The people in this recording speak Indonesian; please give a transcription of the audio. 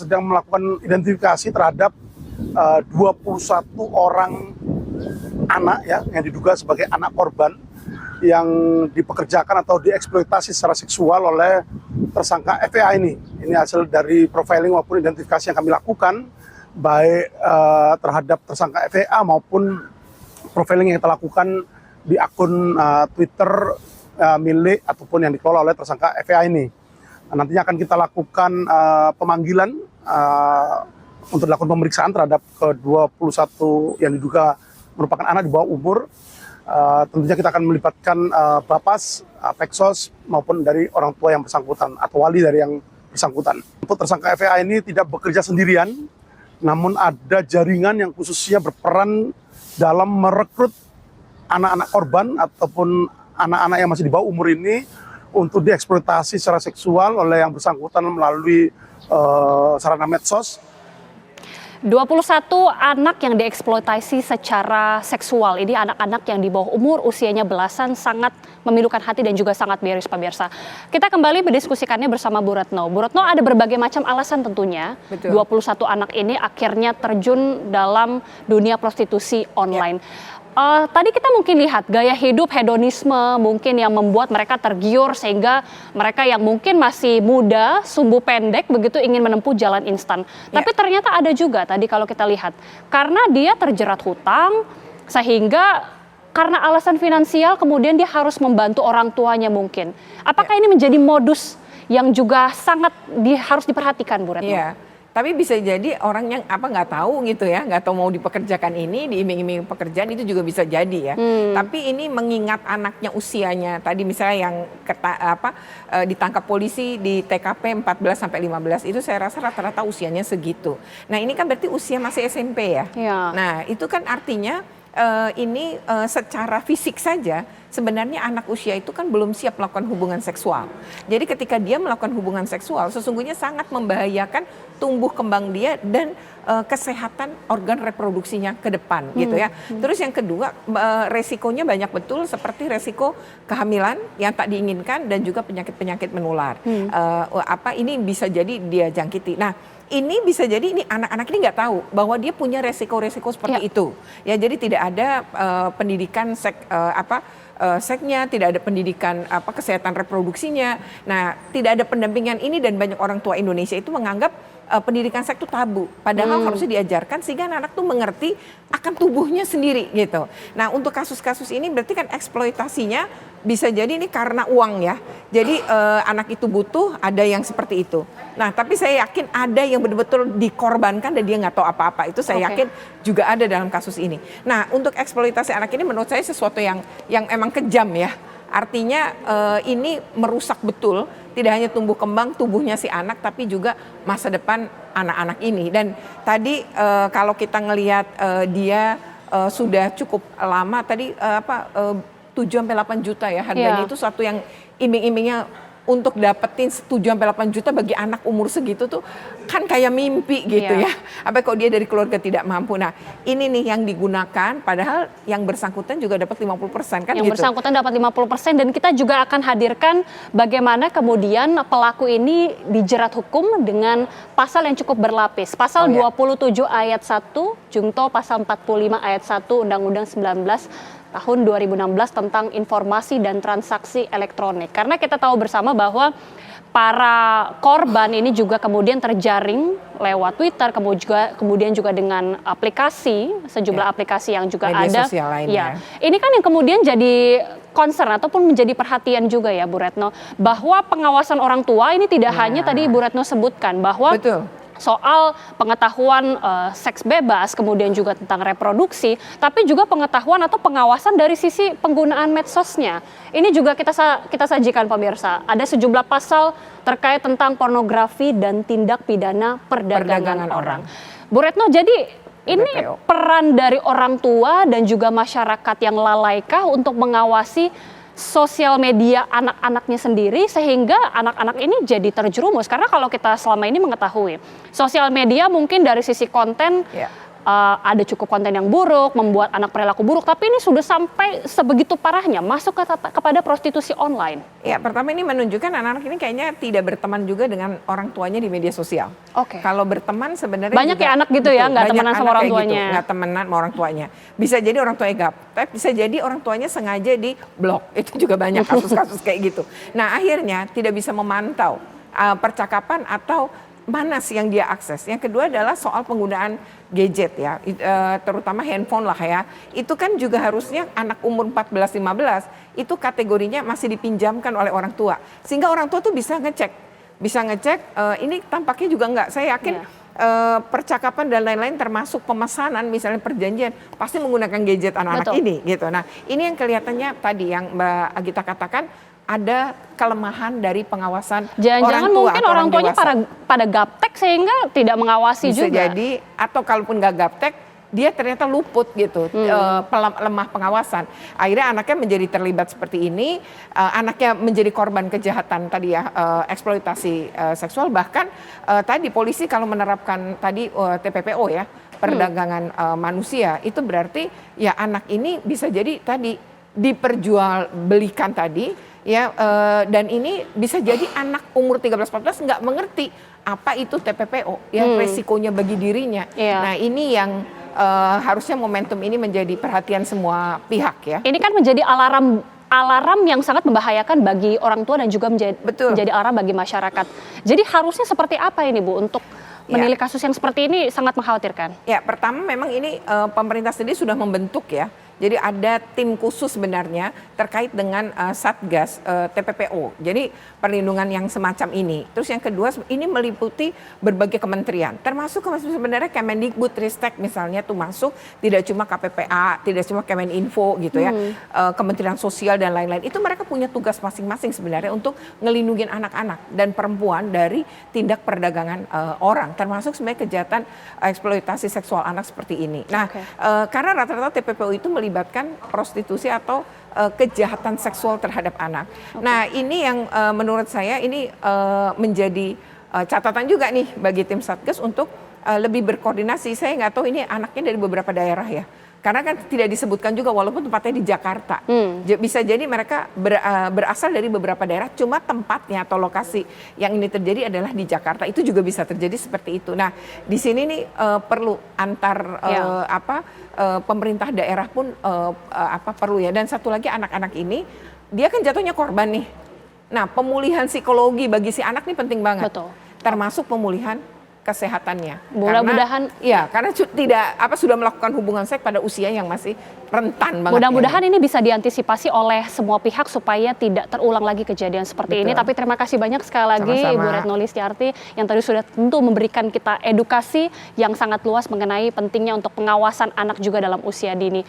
sedang melakukan identifikasi terhadap 21 orang anak ya yang diduga sebagai anak korban yang dipekerjakan atau dieksploitasi secara seksual oleh tersangka FEA ini. Ini hasil dari profiling maupun identifikasi yang kami lakukan, baik terhadap tersangka FEA maupun profiling yang kita lakukan di akun Twitter milik ataupun yang dikelola oleh tersangka FEA ini. Nantinya akan kita lakukan pemanggilan untuk dilakukan pemeriksaan terhadap ke-21 yang diduga merupakan anak di bawah umur. Tentunya kita akan melibatkan Bapas, Peksos maupun dari orang tua yang bersangkutan atau wali dari yang bersangkutan. Untuk tersangka FEA ini tidak bekerja sendirian, namun ada jaringan yang khususnya berperan dalam merekrut anak-anak korban ataupun anak-anak yang masih di bawah umur ini untuk dieksploitasi secara seksual oleh yang bersangkutan melalui sarana medsos. 21 anak yang dieksploitasi secara seksual. Ini anak-anak yang di bawah umur, usianya belasan, sangat memilukan hati dan juga sangat miris pemirsa. Kita kembali berdiskusikannya bersama Bu Retno. Bu Retno, ada berbagai macam alasan tentunya. Betul. 21 anak ini akhirnya terjun dalam dunia prostitusi online. Tadi kita mungkin lihat gaya hidup hedonisme mungkin yang membuat mereka tergiur sehingga mereka yang mungkin masih muda, sumbu pendek begitu ingin menempuh jalan instan. Tapi ternyata ada juga tadi kalau kita lihat karena dia terjerat hutang sehingga karena alasan finansial kemudian dia harus membantu orang tuanya mungkin. Apakah ini menjadi modus yang juga sangat harus diperhatikan, Bu Retno? Tapi bisa jadi orang yang nggak tahu gitu ya, nggak tahu mau dipekerjakan ini, diiming-iming pekerjaan itu juga bisa jadi ya. Tapi ini mengingat anaknya usianya, tadi misalnya yang ditangkap polisi di TKP 14 sampai 15 itu saya rasa rata-rata usianya segitu. Nah ini kan berarti usia masih SMP ya. Nah itu kan artinya ini secara fisik saja sebenarnya anak usia itu kan belum siap melakukan hubungan seksual. Jadi ketika dia melakukan hubungan seksual sesungguhnya sangat membahayakan tumbuh kembang dia dan kesehatan organ reproduksinya ke depan gitu ya. Terus yang kedua resikonya banyak betul seperti resiko kehamilan yang tak diinginkan dan juga penyakit-penyakit menular. Ini bisa jadi dia jangkiti. Nah ini bisa jadi ini anak-anak ini nggak tahu bahwa dia punya resiko-resiko seperti itu. Ya jadi tidak ada pendidikan seksnya, tidak ada pendidikan kesehatan reproduksinya. Nah, tidak ada pendampingan ini dan banyak orang tua Indonesia itu menganggap pendidikan seks itu tabu. Padahal harusnya diajarkan sehingga anak tuh mengerti akan tubuhnya sendiri gitu. Nah, untuk kasus-kasus ini berarti kan eksploitasinya bisa jadi ini karena uang ya. Jadi anak itu butuh, ada yang seperti itu. Nah, tapi saya yakin ada yang betul-betul dikorbankan dan dia nggak tahu apa-apa. Itu saya yakin juga ada dalam kasus ini. Nah, untuk eksploitasi anak ini menurut saya sesuatu yang emang kejam ya. Artinya ini merusak betul tidak hanya tumbuh kembang tubuhnya si anak tapi juga masa depan anak-anak ini. Dan tadi kalau kita ngelihat dia sudah cukup lama tadi 7-8 juta ya harganya itu satu yang iming-imingnya untuk dapetin 7-8 juta bagi anak umur segitu tuh kan kayak mimpi gitu ya. Apa kok dia dari keluarga tidak mampu. Nah ini nih yang digunakan padahal yang bersangkutan juga dapat 50% kan yang gitu. bersangkutan dapat 50% dan kita juga akan hadirkan bagaimana kemudian pelaku ini dijerat hukum dengan pasal yang cukup berlapis. Pasal 27 ayat 1 Jungto pasal 45 ayat 1 Undang-Undang 19 tahun 2016 tentang informasi dan transaksi elektronik. Karena kita tahu bersama bahwa para korban ini juga kemudian terjaring lewat Twitter, kemudian juga dengan aplikasi, sejumlah aplikasi yang juga media ada. Sosial lainnya. Ini kan yang kemudian jadi concern ataupun menjadi perhatian juga ya Bu Retno, bahwa pengawasan orang tua ini tidak hanya tadi Bu Retno sebutkan bahwa soal pengetahuan seks bebas, kemudian juga tentang reproduksi, tapi juga pengetahuan atau pengawasan dari sisi penggunaan medsosnya. Ini juga kita sajikan pemirsa. Ada sejumlah pasal terkait tentang pornografi dan tindak pidana perdagangan orang. Bu Retno, jadi ini peran dari orang tua dan juga masyarakat yang lalaikah untuk mengawasi sosial media anak-anaknya sendiri sehingga anak-anak ini jadi terjerumus. Karena kalau kita selama ini mengetahui sosial media mungkin dari sisi konten ada cukup konten yang buruk, membuat anak perilaku buruk, tapi ini sudah sampai sebegitu parahnya masuk kepada prostitusi online. Ya, pertama ini menunjukkan anak-anak ini kayaknya tidak berteman juga dengan orang tuanya di media sosial. Oke. Kalau berteman sebenarnya Banyak juga, ya anak gitu ya, nggak banyak temenan sama anak orang kayak gitu, tuanya. nggak temenan sama orang tuanya. Bisa jadi orang tuanya gaptek, bisa jadi orang tuanya sengaja di blok. Itu juga banyak kasus-kasus kayak gitu. Nah, akhirnya tidak bisa memantau percakapan atau mana sih yang dia akses. Yang kedua adalah soal penggunaan gadget ya, terutama handphone lah ya. Itu kan juga harusnya anak umur 14-15 itu kategorinya masih dipinjamkan oleh orang tua. Sehingga orang tua tuh bisa ngecek, ini tampaknya juga enggak. Saya yakin percakapan dan lain-lain termasuk pemesanan misalnya perjanjian pasti menggunakan gadget anak-anak ini gitu. Nah, ini yang kelihatannya tadi yang Mbak Agita katakan ada kelemahan dari pengawasan orang tua. Jangan-jangan mungkin orang tuanya pada gaptek sehingga tidak mengawasi bisa juga. Jadi, atau kalaupun nggak gaptek, dia ternyata luput gitu, lemah pengawasan. Akhirnya anaknya menjadi terlibat seperti ini, anaknya menjadi korban kejahatan tadi ya, eksploitasi seksual. Bahkan tadi polisi kalau menerapkan tadi TPPO ya, perdagangan manusia, itu berarti ya anak ini bisa jadi tadi diperjualbelikan tadi. Ya, dan ini bisa jadi anak umur 13-14 nggak mengerti apa itu TPPO, ya resikonya bagi dirinya. Nah, ini yang harusnya momentum ini menjadi perhatian semua pihak ya. Ini kan menjadi alarm yang sangat membahayakan bagi orang tua dan juga menjadi alarm bagi masyarakat. Jadi harusnya seperti apa ini Bu untuk menilai kasus yang seperti ini sangat mengkhawatirkan? Ya, pertama memang ini pemerintah sendiri sudah membentuk ya. Jadi ada tim khusus sebenarnya terkait dengan Satgas TPPO. Jadi perlindungan yang semacam ini. Terus yang kedua ini meliputi berbagai kementerian. Termasuk sebenarnya Kemendikbud Ristek misalnya tuh masuk, tidak cuma KPPA, tidak cuma Kemeninfo gitu ya. Kementerian Sosial dan lain-lain. Itu mereka punya tugas masing-masing sebenarnya untuk ngelindungin anak-anak dan perempuan dari tindak perdagangan orang. Termasuk sebenarnya kejahatan eksploitasi seksual anak seperti ini. Nah, karena rata-rata TPPO itu melibatkan prostitusi atau kejahatan seksual terhadap anak. Nah, ini yang menurut saya ini menjadi catatan juga nih bagi tim Satgas untuk lebih berkoordinasi. Saya nggak tahu ini anaknya dari beberapa daerah ya. Karena kan tidak disebutkan juga walaupun tempatnya di Jakarta. Bisa jadi mereka berasal dari beberapa daerah, cuma tempatnya atau lokasi yang ini terjadi adalah di Jakarta. Itu juga bisa terjadi seperti itu. Nah, di sini nih perlu antar pemerintah daerah pun perlu ya. Dan satu lagi anak-anak ini dia kan jatuhnya korban nih. Nah, pemulihan psikologi bagi si anak nih penting banget. Betul. Termasuk pemulihan kesehatannya. Mudah-mudahan karena sudah melakukan hubungan seks pada usia yang masih rentan banget. Mudah-mudahan ini bisa diantisipasi oleh semua pihak supaya tidak terulang lagi kejadian seperti ini. Tapi terima kasih banyak sekali lagi Ibu Retno Listiarti yang tadi sudah tentu memberikan kita edukasi yang sangat luas mengenai pentingnya untuk pengawasan anak juga dalam usia dini.